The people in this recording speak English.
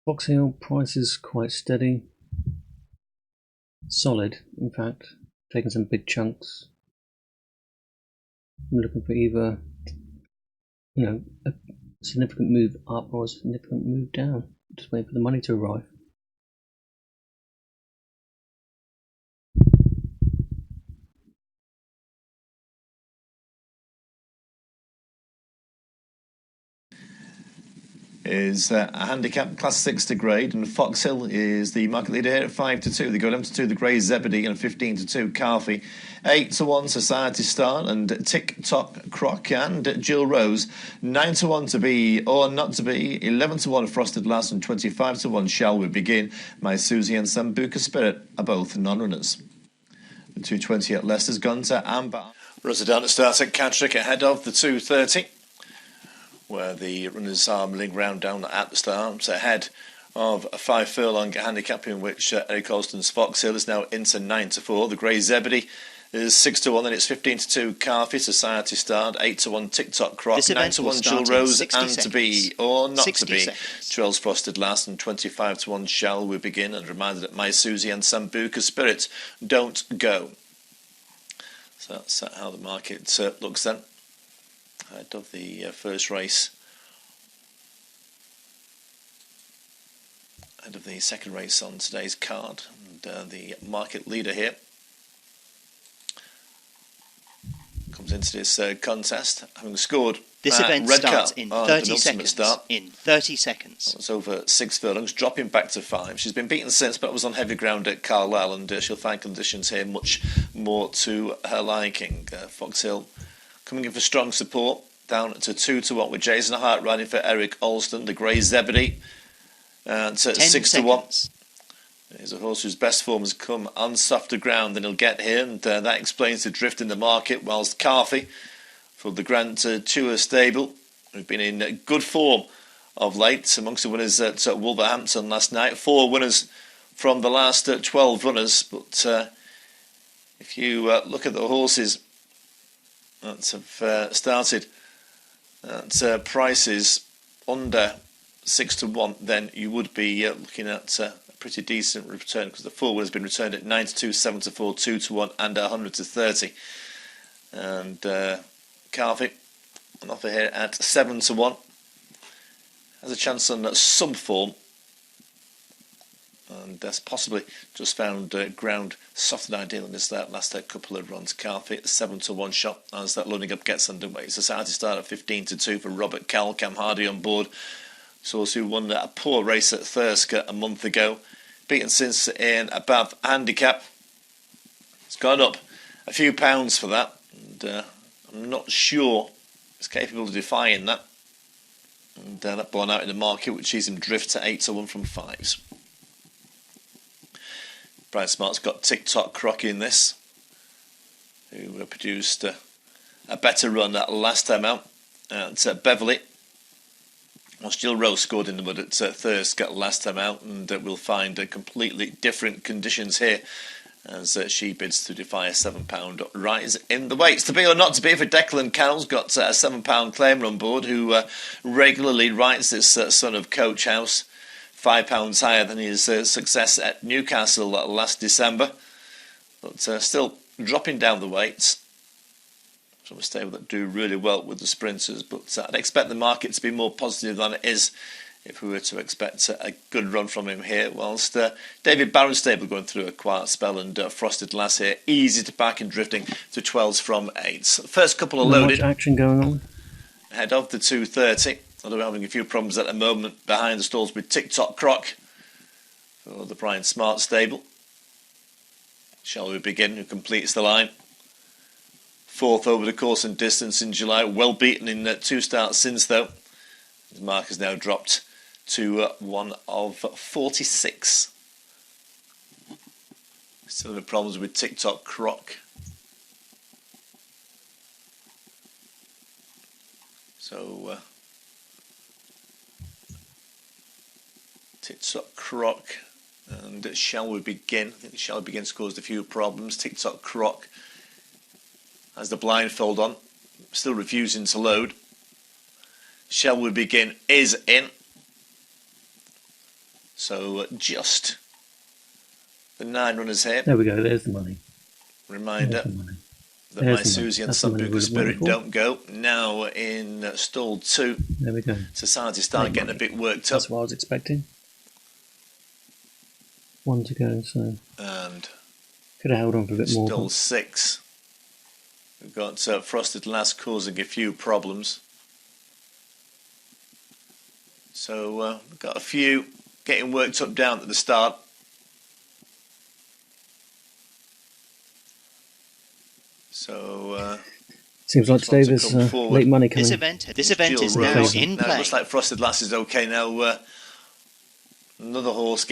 Foxhill price is quite steady, solid, in fact, taking some big chunks. I'm looking for either, a significant move up or a significant move down. Just waiting for the money to arrive. Is a handicap class 6 to grade, and Foxhill is the market leader here at 5-2. They go 11-2 the Grey Zebedee and 15-2 Carfy, 8-1 Society Star and Tick Tock Croc and Jill Rose, 9-1 to be or not to be, 11-1 Frosted Lass and 25-1 Shall We Begin. My Susie and Sambuca Spirit are both non-runners. The 220 at Leicester's Gunter and runners are down to start at Catterick ahead of the 230. Where the runners are milling round down at the start, ahead of a 5 furlong handicap in which Eric Alston's Foxhill is now into 9-4. The Grey Zebedee is 6-1, then it's 15-2 Carfy, Society Start, 8-1 TikTok Croc, 9-1 Jill Rose, and seconds. To be or not to be, 12's Frosted Lass, and 25-1 Shall We Begin. And reminded that My Susie and Sambuca Spirit don't go. So that's how the market looks then. Ahead of the first race, ahead of the second race on today's card, and the market leader here comes into this contest having scored. This event starts in 30 seconds. In 30 seconds. It's over 6 furlongs, dropping back to 5. She's been beaten since, but was on heavy ground at Carlisle, and she'll find conditions here much more to her liking. Foxhill coming in for strong support. Down to 2-1 with Jason Hart riding for Eric Alston. The Grey Zebedee to 6-1. He's a horse whose best form has come on softer ground than he'll get here, and that explains the drift in the market. Whilst Carfy for the Grant Tour stable, who've been in good form of late, amongst the winners at Wolverhampton last night. 4 winners from the last 12 runners, but if you look at the horses that have started at prices under 6-1, then you would be looking at a pretty decent return, because the 4 has been returned at 9-2, 7-4, 2-1 and 100-30. And Carfy on offer here at 7-1, has a chance on some form, and that's possibly just found ground softer than ideal in this last couple of runs. Carfy 7-1 shot as that loading up gets underway. Society Start at 15-2 for Robert Cowell. Cam Hardy on board. Source who won a poor race at Thirsk a month ago, beaten since in a Bath handicap. It's gone up a few pounds for that, and I'm not sure it's capable of defying that. And that borne out in the market, which sees him drift to 8-1 from 5s. Brian Smart's got TikTok Croc in this, who produced a better run that last time out at Beverley. Whilst Jill Rose scored in the mud at Thirsk last time out, and we'll find completely different conditions here as she bids to defy a £7 rise in the weights. To be or not to be for Declan Carroll's got a £7 claimer on board, who regularly rides this son of Coach House. £5 higher than his success at Newcastle last December, but still dropping down the weights. From a stable that do really well with the sprinters, but I'd expect the market to be more positive than it is if we were to expect a good run from him here. Whilst David Barron's stable going through a quiet spell, and Frosted Lass here easy to back and drifting to 12s from 8s. First couple are loaded. Not much action going on ahead of the 230. Although we're having a few problems at the moment behind the stalls with TikTok Croc for the Brian Smart stable. Shall We Begin, who completes the line. 4th over the course and distance in July. Well beaten in 2 starts since, though. His mark has now dropped to 1 of 46. Still having problems with TikTok Croc. So TikTok Croc and Shall We Begin. I think Shall We Begin caused a few problems. TikTok Croc has the blindfold on, still refusing to load. Shall We Begin is in. So just the 9 runners here. There we go, there's the money. Reminder The money. that My Susie and Sambuca Spirit don't go. Now in stall 2. There we go. Society start getting a bit worked up. That's what I was expecting. 1 to go, so. And could have held on for a bit more. Stall 6. We've got Frosted Lass causing a few problems. So we've got a few getting worked up down at the start. So seems like today there's late money coming. This event is now in play. Looks like Frosted Lass is okay now. Another horse